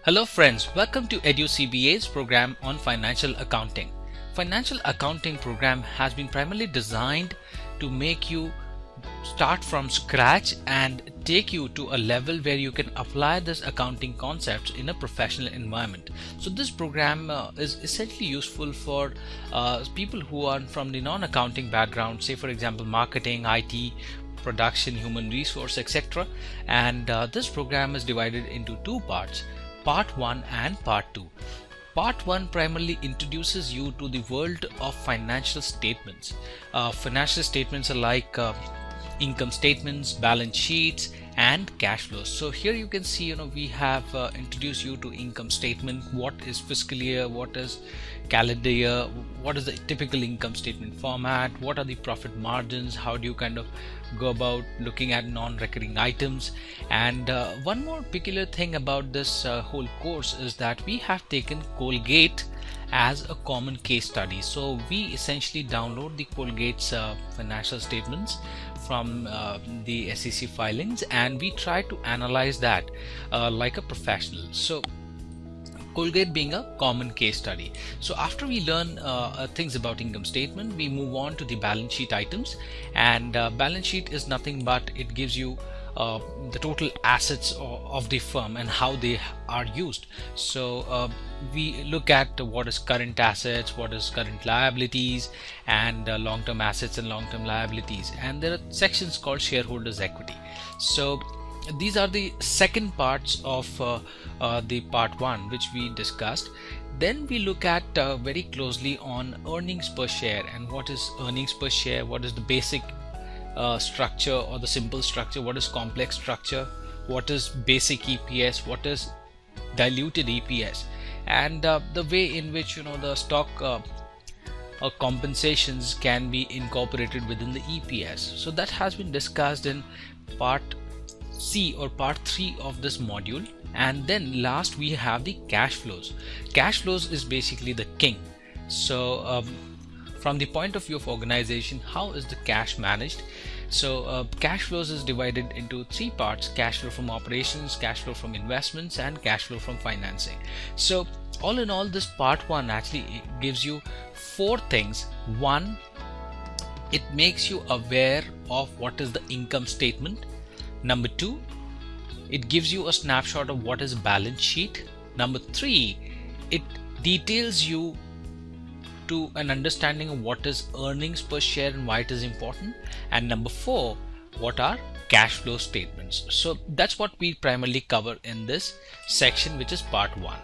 Hello friends, welcome to EduCBA's program on financial accounting. Financial accounting program has been primarily designed to make you start from scratch and take you to a level where you can apply this accounting concepts in a professional environment. So this program is essentially useful for people who are from the non-accounting background, say for example marketing, IT, production, human resource, etc. And this program is divided into two parts, part 1 and part 2. Part 1 primarily introduces you to the world of financial statements. Financial statements are like income statements, balance sheets, and cash flows. So here you can see, we have introduced you to income statement, what is fiscal year, what is calendar year, what is the typical income statement format, what are the profit margins, how do you kind of go about looking at non-recurring items. And one more peculiar thing about this whole course is that we have taken Colgate as a common case study. So we essentially download the Colgate's financial statements from the SEC filings, and we try to analyze that like a professional. So Colgate being a common case study. So after we learn things about income statement, we move on to the balance sheet items. And balance sheet is nothing but it gives you the total assets of the firm and how they are used. So we look at what is current assets, what is current liabilities, and long-term assets and long-term liabilities. And there are sections called shareholders equity. So these are the second parts of the part 1 which we discussed. Then we look at very closely on earnings per share, and what is earnings per share, what is the basic structure or the simple structure, what is complex structure, what is basic EPS, what is diluted EPS, and the way in which the stock compensations can be incorporated within the EPS. So that has been discussed in part C or part 3 of this module. And then last we have the cash flows. Cash flows is basically the king. So from the point of view of organization, how is the cash managed? So cash flows is divided into 3 parts: cash flow from operations, cash flow from investments, and cash flow from financing. So all in all, this part 1 actually gives you 4 things. 1, it makes you aware of what is the income statement. Number 2, it gives you a snapshot of what is balance sheet. Number 3, it details you to an understanding of what is earnings per share and why it is important. And number 4, what are cash flow statements. So that's what we primarily cover in this section, which is part 1.